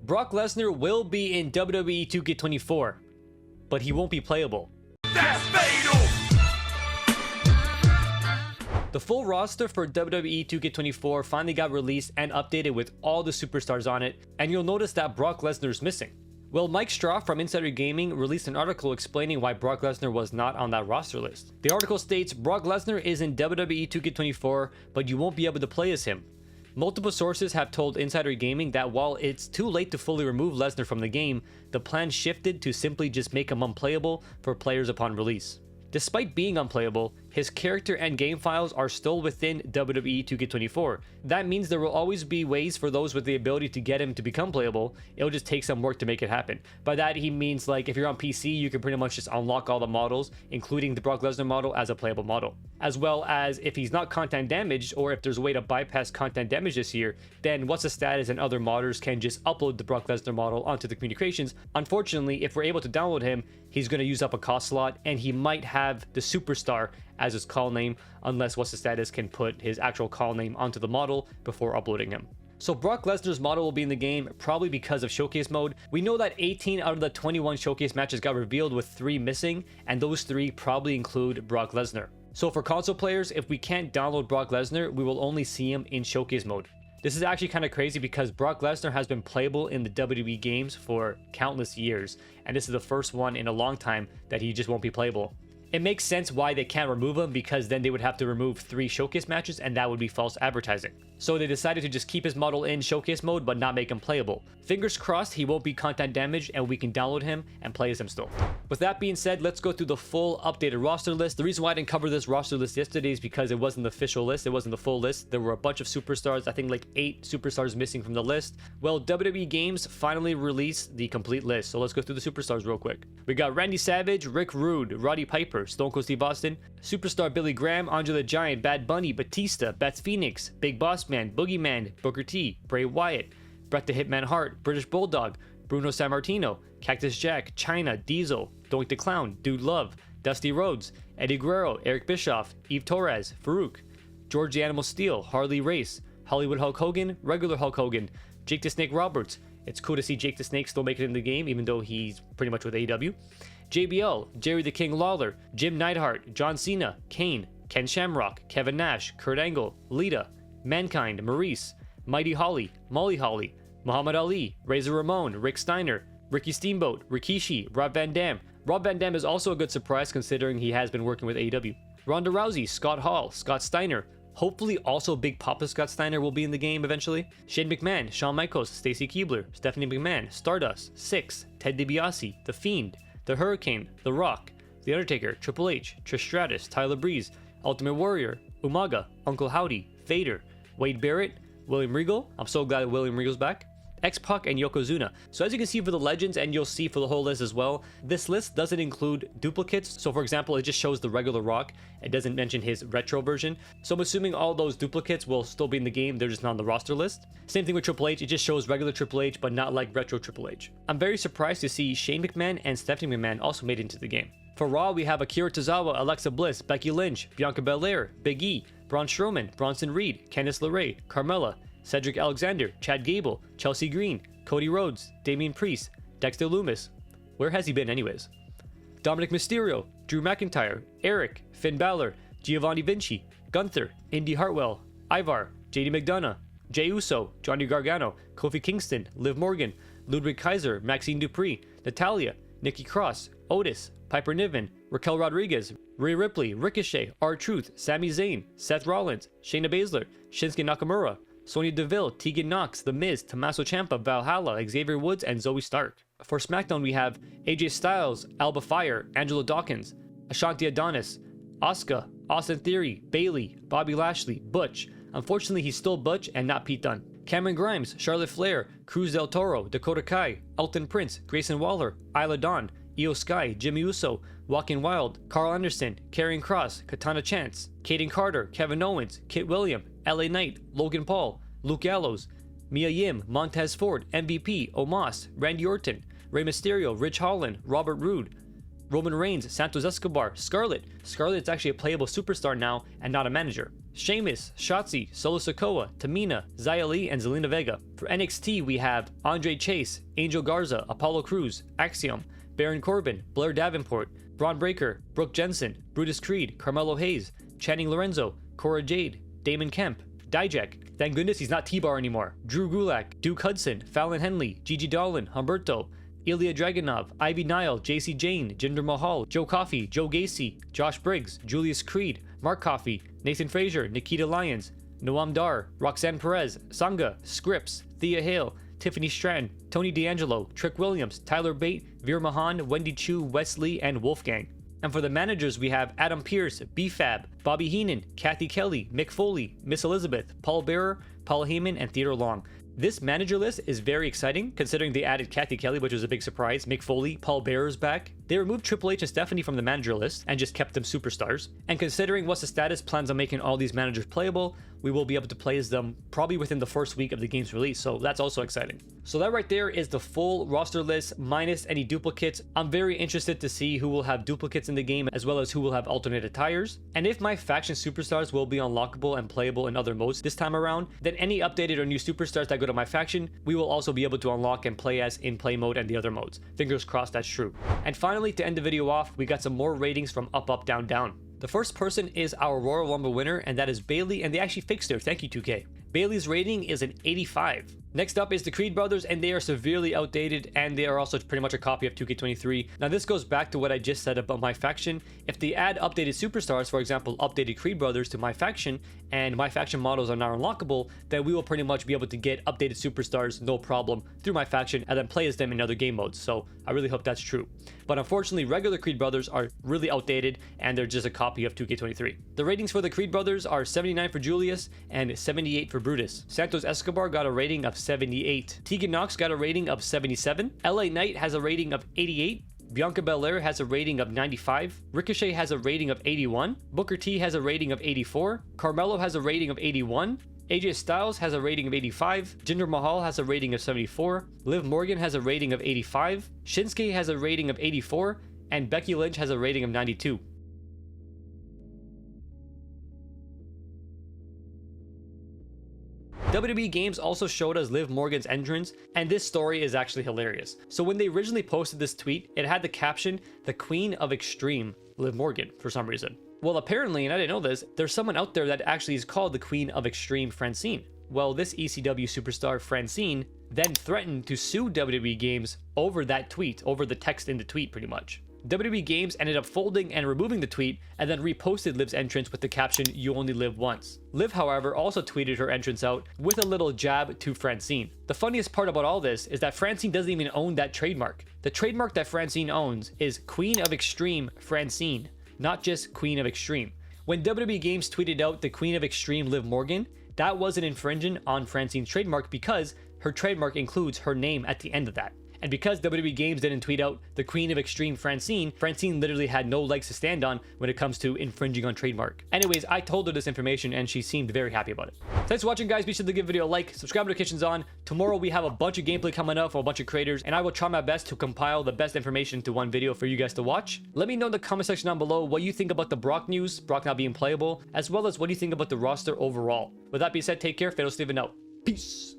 Brock Lesnar will be in WWE 2K24, but he won't be playable. That's fatal! The full roster for WWE 2K24 finally got released and updated with all the superstars on it, and you'll notice that Brock Lesnar is missing. Well, Mike Straw from Insider Gaming released an article explaining why Brock Lesnar was not on that roster list. The article states, Brock Lesnar is in WWE 2K24, but you won't be able to play as him. Multiple sources have told Insider Gaming that while it's too late to fully remove Lesnar from the game, the plan shifted to simply just make him unplayable for players upon release. Despite being unplayable, his character and game files are still within WWE 2K24. That means there will always be ways for those with the ability to get him to become playable. It'll just take some work to make it happen. By that he means, like, if you're on PC, you can pretty much just unlock all the models, including the Brock Lesnar model, as a playable model. As well as if he's not content damaged, or if there's a way to bypass content damage this year, then What's the Status and other modders can just upload the Brock Lesnar model onto the communications. Unfortunately, if we're able to download him, he's going to use up a cost slot, and he might have the superstar as his call name, unless What's the Status can put his actual call name onto the model before uploading him. So Brock Lesnar's model will be in the game probably because of showcase mode. We know that 18 out of the 21 showcase matches got revealed with 3 missing, and those 3 probably include Brock Lesnar. So for console players, if we can't download Brock Lesnar, we will only see him in showcase mode. This is actually kind of crazy because Brock Lesnar has been playable in the WWE games for countless years, and this is the first one in a long time that he just won't be playable. It makes sense why they can't remove him, because then they would have to remove 3 showcase matches and that would be false advertising. So they decided to just keep his model in showcase mode but not make him playable. Fingers crossed he won't be content damaged and we can download him and play as him still. With that being said, let's go through the full updated roster list. The reason why I didn't cover this roster list yesterday is because it wasn't the official list, it wasn't the full list. There were a bunch of superstars, I think like 8 superstars missing from the list. Well, WWE Games finally released the complete list, so let's go through the superstars real quick. We got Randy Savage, Rick Rude, Roddy Piper, Stone Cold Steve Austin, Superstar Billy Graham, Andre the Giant, Bad Bunny, Batista, Beth Phoenix, Big Boss Man, Boogeyman, Booker T, Bray Wyatt, Bret the Hitman Hart, British Bulldog, Bruno Sammartino, Cactus Jack, Chyna, Diesel, Doink the Clown, Dude Love, Dusty Rhodes, Eddie Guerrero, Eric Bischoff, Eve Torres, Farouk, George the Animal Steel, Harley Race, Hollywood Hulk Hogan, Regular Hulk Hogan, Jake the Snake Roberts. It's cool to see Jake the Snake still make it in the game, even though he's pretty much with AEW. JBL, Jerry the King Lawler, Jim Neidhart, John Cena, Kane, Ken Shamrock, Kevin Nash, Kurt Angle, Lita, Mankind, Maurice, Mighty Holly, Molly Holly, Muhammad Ali, Razor Ramon, Rick Steiner, Ricky Steamboat, Rikishi, Rob Van Dam. Rob Van Dam is also a good surprise considering he has been working with AEW. Ronda Rousey, Scott Hall, Scott Steiner. Hopefully also Big Papa Scott Steiner will be in the game eventually. Shane McMahon, Shawn Michaels, Stacy Keibler, Stephanie McMahon, Stardust, Six, Ted DiBiase, The Fiend, The Hurricane, The Rock, The Undertaker, Triple H, Trish Stratus, Tyler Breeze, Ultimate Warrior, Umaga, Uncle Howdy, Vader, Wade Barrett, William Regal. I'm so glad William Regal's back. X-Pac and Yokozuna. So as you can see for the legends, and you'll see for the whole list as well, this list doesn't include duplicates. So for example, it just shows the regular Rock. It doesn't mention his retro version. So I'm assuming all those duplicates will still be in the game, they're just not on the roster list. Same thing with Triple H, it just shows regular Triple H, but not like retro Triple H. I'm very surprised to see Shane McMahon and Stephanie McMahon also made it into the game. For Raw, we have Akira Tozawa, Alexa Bliss, Becky Lynch, Bianca Belair, Big E, Braun Strowman, Bronson Reed, Candice LeRae, Carmella, Cedric Alexander, Chad Gable, Chelsea Green, Cody Rhodes, Damian Priest, Dexter Lumis. Where has he been anyways? Dominic Mysterio, Drew McIntyre, Eric, Finn Balor, Giovanni Vinci, Gunther, Indy Hartwell, Ivar, JD McDonough, Jey Uso, Johnny Gargano, Kofi Kingston, Liv Morgan, Ludwig Kaiser, Maxine Dupree, Natalia, Nikki Cross, Otis, Piper Niven, Raquel Rodriguez, Rhea Ripley, Ricochet, R-Truth, Sami Zayn, Seth Rollins, Shayna Baszler, Shinsuke Nakamura, Sonya Deville, Tegan Nox, The Miz, Tommaso Ciampa, Valhalla, Xavier Woods, and Zoe Stark. For SmackDown, we have AJ Styles, Alba Fire, Angelo Dawkins, Ashanti Adonis, Asuka, Austin Theory, Bayley, Bobby Lashley, Butch. Unfortunately, he's still Butch and not Pete Dunne. Cameron Grimes, Charlotte Flair, Cruz del Toro, Dakota Kai, Elton Prince, Grayson Waller, Isla Dawn, Io Sky, Jimmy Uso, Walking Wild, Carl Anderson, Karrion Kross, Katana Chance, Kaden Carter, Kevin Owens, Kit William, LA Knight, Logan Paul, Luke Gallows, Mia Yim, Montez Ford, MVP, Omos, Randy Orton, Rey Mysterio, Rich Holland, Robert Roode, Roman Reigns, Santos Escobar, Scarlett. Scarlett's actually a playable superstar now and not a manager. Sheamus, Shotzi, Solo Sikoa, Tamina, Xia Li, and Zelina Vega. For NXT, we have Andre Chase, Angel Garza, Apollo Crews, Axiom, Baron Corbin, Blair Davenport, Braun Breaker, Brooke Jensen, Brutus Creed, Carmelo Hayes, Channing Lorenzo, Cora Jade, Damon Kemp, Dijak. Thank goodness he's not T-Bar anymore. Drew Gulak, Duke Hudson, Fallon Henley, Gigi Dolan, Humberto, Ilya Dragunov, Ivy Nile, JC Jane, Jinder Mahal, Joe Coffey, Joe Gacy, Josh Briggs, Julius Creed, Mark Coffey, Nathan Frazier, Nikita Lyons, Noam Dar, Roxanne Perez, Sangha, Scripps, Thea Hale, Tiffany Stratton, Tony D'Angelo, Trick Williams, Tyler Bate, Veer Mahan, Wendy Chu, Wesley, and Wolfgang. And for the managers, we have Adam Pearce, B-Fab, Bobby Heenan, Kathy Kelly, Mick Foley, Miss Elizabeth, Paul Bearer, Paul Heyman, and Theodore Long. This manager list is very exciting, considering they added Kathy Kelly, which was a big surprise, Mick Foley, Paul Bearer's back. They removed Triple H and Stephanie from the manager list and just kept them superstars. And considering What's the Status plans on making all these managers playable, we will be able to play as them probably within the first week of the game's release, so that's also exciting. So that right there is the full roster list minus any duplicates. I'm very interested to see who will have duplicates in the game as well as who will have alternate attires. And if my faction superstars will be unlockable and playable in other modes this time around, then any updated or new superstars that go to my faction, we will also be able to unlock and play as in play mode and the other modes. Fingers crossed that's true. And finally, to end the video off, we got some more ratings from Up Up Down Down. The first person is our Royal Rumble winner, and that is Bailey, and they actually fixed her. Thank you, 2K. Bailey's rating is an 85. Next up is the Creed brothers, and they are severely outdated, and they are also pretty much a copy of 2K23. Now this goes back to what I just said about my faction. If they add updated superstars, for example, updated Creed brothers to my faction, and my faction models are now unlockable, then we will pretty much be able to get updated superstars no problem through my faction and then play as them in other game modes. So I really hope that's true. But unfortunately, regular Creed brothers are really outdated, and they're just a copy of 2K23. The ratings for the Creed brothers are 79 for Julius and 78 for Brutus. Santos Escobar got a rating of 78. Tegan Knox got a rating of 77. LA Knight has a rating of 88. Bianca Belair has a rating of 95. Ricochet has a rating of 81. Booker T has a rating of 84. Carmelo has a rating of 81. AJ Styles has a rating of 85. Jinder Mahal has a rating of 74. Liv Morgan has a rating of 85. Shinsuke has a rating of 84. And Becky Lynch has a rating of 92. WWE Games also showed us Liv Morgan's entrance, and this story is actually hilarious. So when they originally posted this tweet, it had the caption, "The Queen of Extreme, Liv Morgan," for some reason. Well, apparently, and I didn't know this, there's someone out there that actually is called the Queen of Extreme, Francine. Well, this ECW superstar, Francine, then threatened to sue WWE Games over that tweet, over the text in the tweet pretty much. WWE Games ended up folding and removing the tweet, and then reposted Liv's entrance with the caption, "You only live once." Liv, however, also tweeted her entrance out with a little jab to Francine. The funniest part about all this is that Francine doesn't even own that trademark. The trademark that Francine owns is Queen of Extreme Francine, not just Queen of Extreme. When WWE Games tweeted out the Queen of Extreme Liv Morgan, that wasn't infringing on Francine's trademark because her trademark includes her name at the end of that. And because WWE Games didn't tweet out the Queen of Extreme Francine, Francine literally had no legs to stand on when it comes to infringing on trademark. Anyways, I told her this information and she seemed very happy about it. Thanks for watching, guys. Be sure to give the video a like, subscribe, notifications on. Tomorrow we have a bunch of gameplay coming up from a bunch of creators, and I will try my best to compile the best information into one video for you guys to watch. Let me know in the comment section down below what you think about the Brock news, Brock now being playable, as well as what you think about the roster overall. With that being said, take care. Fatal Steven out. Peace.